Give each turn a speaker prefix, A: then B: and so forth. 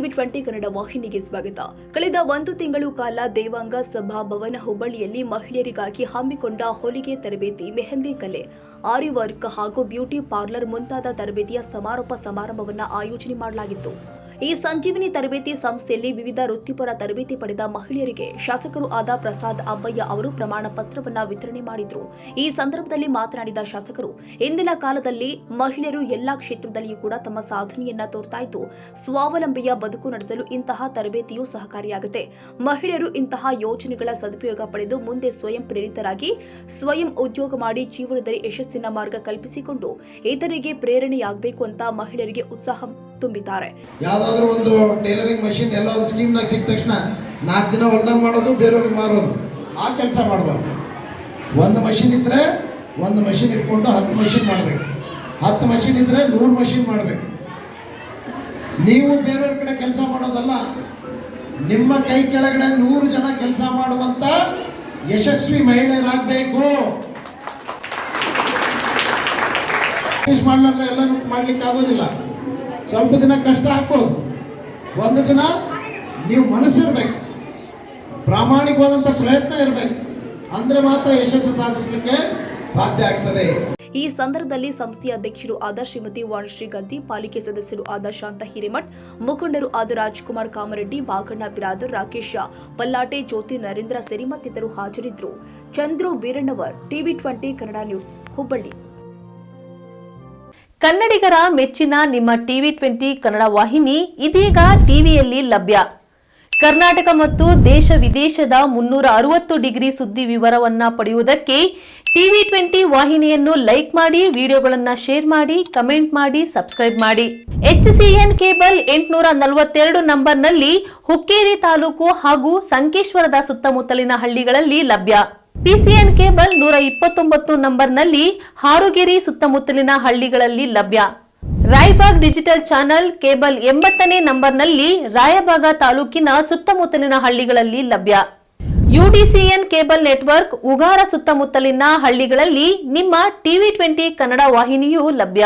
A: ಟಿವಿ20 ಕನ್ನಡ ವಾಹಿನಿಗೆ ಸ್ವಾಗತ. ಕಳೆದ 1 ತಿಂಗಳು ಕಾಲ ದೇವಾಂಗ ಸಭಾಭವನ ಹುಬ್ಬಳ್ಳಿಯಲ್ಲಿ ಮಹಿಳೆಯರಿಗಾಗಿ ಹಮ್ಮಿಕೊಂಡ ಹೊಲಿಗೆ ತರಬೇತಿ, ಮೆಹಂದಿ ಕಲೆ, ಆರಿ ವರ್ಕ್ ಹಾಗೂ ಬ್ಯೂಟಿ ಪಾರ್ಲರ್ ಮುಂತಾದ ತರಬೇತಿಯ ಸಮಾರೋಪ ಸಮಾರಂಭವನ್ನು ಆಯೋಜನೆ ಮಾಡಲಾಗಿತ್ತು. ಈ ಸಂಜೀವಿನಿ ತರಬೇತಿ ಸಂಸ್ಥೆಯಲ್ಲಿ ವಿವಿಧ ವೃತ್ತಿಪರ ತರಬೇತಿ ಪಡೆದ ಮಹಿಳೆಯರಿಗೆ ಶಾಸಕರು ಆದ ಪ್ರಸಾದ್ ಅಬ್ಬಯ್ಯ ಅವರು ಪ್ರಮಾಣ ಪತ್ರವನ್ನು ವಿತರಣೆ ಮಾಡಿದರು. ಈ ಸಂದರ್ಭದಲ್ಲಿ ಮಾತನಾಡಿದ ಶಾಸಕರು, ಇಂದಿನ ಕಾಲದಲ್ಲಿ ಮಹಿಳೆಯರು ಎಲ್ಲಾ ಕ್ಷೇತ್ರದಲ್ಲಿಯೂ ಕೂಡ ತಮ್ಮ ಸಾಧನೆಯನ್ನ ತೋರ್ತಾ ಇದ್ದು ಸ್ವಾವಲಂಬಿಯ ಬದುಕು ನಡೆಸಲು ಇಂತಹ ತರಬೇತಿಯು ಸಹಕಾರಿಯಾಗುತ್ತೆ. ಮಹಿಳೆಯರು ಇಂತಹ ಯೋಜನೆಗಳ ಸದುಪಯೋಗ ಪಡೆದು ಮುಂದೆ ಸ್ವಯಂ ಪ್ರೇರಿತರಾಗಿ ಸ್ವಯಂ ಉದ್ಯೋಗ ಮಾಡಿ ಜೀವನದಲ್ಲಿ ಯಶಸ್ಸಿನ ಮಾರ್ಗ ಕಲ್ಪಿಸಿಕೊಂಡು ಇತರರಿಗೆ ಪ್ರೇರಣೆಯಾಗಬೇಕು ಅಂತ ಮಹಿಳೆಯರಿಗೆ ಉತ್ಸಾಹ ತುಂಬಿದ್ದಾರೆ.
B: ಯಾವ್ದಾದ್ರು ಒಂದು ಟೈಲರಿಂಗ್ ಮಷಿನ್ ಎಲ್ಲ ಒಂದು ಸ್ಕೀಮ್ ನಾಗ ಸಿಕ್ಕ ತಕ್ಷಣ 4 ದಿನ ಹೊಲ್ದಂಗ್ ಮಾಡೋದು, ಬೇರೆಯವ್ರಿಗೆ ಮಾರೋದು, ಆ ಕೆಲಸ ಮಾಡಬಾರ್ದು. ಒಂದು ಮಷಿನ್ ಇದ್ರೆ ಒಂದು ಮಷಿನ್ ಇಟ್ಕೊಂಡು 10 ಮಷಿನ್ ಮಾಡಬೇಕು. 10 ಮಷಿನ್ ಇದ್ರೆ 100 ಮಷಿನ್ ಮಾಡಬೇಕು. ನೀವು ಬೇರೆಯವ್ರ ಕಡೆ ಕೆಲಸ ಮಾಡೋದಲ್ಲ, ನಿಮ್ಮ ಕೈ ಕೆಳಗಡೆ 100 ಜನ ಕೆಲಸ ಮಾಡುವಂತ ಯಶಸ್ವಿ ಮಹಿಳೆಯರಾಗಬೇಕು. ಮಾಡ್ಲಾರ್ದ ಎಲ್ಲಾನು ಮಾಡ್ಲಿಕ್ಕೆ ಆಗೋದಿಲ್ಲ. ಸ್ವಲ್ಪ ದಿನ ಕಷ್ಟ ಆಗ್ಬೋದು, ಒಂದು ದಿನ ನೀವು ಮನಸ್ಸಿರ್ಬೇಕು, ಪ್ರಾಮಾಣಿಕವಾದಂಥ ಪ್ರಯತ್ನ ಇರಬೇಕು, ಅಂದ್ರೆ ಮಾತ್ರ ಯಶಸ್ಸು ಸಾಧಿಸಲಿಕ್ಕೆ ಸಾಧ್ಯ ಆಗ್ತದೆ.
A: ಈ ಸಂದರ್ಭದಲ್ಲಿ ಸಂಸ್ಥೆಯ ಅಧ್ಯಕ್ಷರು ಆದ ಶ್ರೀಮತಿ ವಾಣಿಶ್ರೀ ಗದ್ದಿ, ಪಾಲಿಕೆ ಸದಸ್ಯರು ಆದ ಶಾಂತ ಹಿರೇಮಠ್, ಮುಖಂಡರು ಆದ ರಾಜ್ಕುಮಾರ್ ಕಾಮರೆಡ್ಡಿ, ಬಾಗಣ್ಣ ಬಿರಾದರ್, ರಾಕೇಶ ಪಲ್ಲಾಟೆ, ಜ್ಯೋತಿ ನರೇಂದ್ರ ಸೇರಿ ಮತ್ತಿತರರು ಹಾಜರಿದ್ದರು. ಚಂದ್ರು ವೀರಣ್ಣವರ್, ಟಿವಿ20 ಕನ್ನಡ ನ್ಯೂಸ್, ಹುಬ್ಬಳ್ಳಿ.
C: ಕನ್ನಡಿಗರ ಮೆಚ್ಚಿನ ನಿಮ್ಮ ಟಿವಿ20 ಕನ್ನಡ ವಾಹಿನಿ ಇದೀಗ ಟಿವಿಯಲ್ಲಿ ಲಭ್ಯ. ಕರ್ನಾಟಕ ಮತ್ತು ದೇಶ ವಿದೇಶದ 360 ಡಿಗ್ರಿ ಸುದ್ದಿ ವಿವರವನ್ನ ಪಡೆಯುವುದಕ್ಕೆ ಟಿವಿ20 ವಾಹಿನಿಯನ್ನು ಲೈಕ್ ಮಾಡಿ, ವಿಡಿಯೋಗಳನ್ನು ಶೇರ್ ಮಾಡಿ, ಕಮೆಂಟ್ ಮಾಡಿ, ಸಬ್ಸ್ಕ್ರೈಬ್ ಮಾಡಿ. HCN ಕೇಬಲ್ 842 ನಂಬರ್ನಲ್ಲಿ ಹುಕ್ಕೇರಿ ತಾಲೂಕು ಹಾಗೂ ಸಂಕೇಶ್ವರದ ಸುತ್ತಮುತ್ತಲಿನ ಹಳ್ಳಿಗಳಲ್ಲಿ ಲಭ್ಯ. PCN ಕೇಬಲ್ 129 ನಂಬರ್ನಲ್ಲಿ ಹಾರುಗೆರೆ ಸುತ್ತಮುತ್ತಲಿನ ಹಳ್ಳಿಗಳಲ್ಲಿ ಲಭ್ಯ. ರಾಯಬಾಗ್ ಡಿಜಿಟಲ್ ಚಾನೆಲ್ ಕೇಬಲ್ 80ನೇ ನಂಬರ್ನಲ್ಲಿ ರಾಯಬಾಗ ತಾಲೂಕಿನ ಸುತ್ತಮುತ್ತಲಿನ ಹಳ್ಳಿಗಳಲ್ಲಿ ಲಭ್ಯ. UDCN ಕೇಬಲ್ ನೆಟ್ವರ್ಕ್ ಉಗಾರ ಸುತ್ತಮುತ್ತಲಿನ ಹಳ್ಳಿಗಳಲ್ಲಿ ನಿಮ್ಮ ಟಿವಿ20 ಕನ್ನಡ ವಾಹಿನಿಯೂ ಲಭ್ಯ.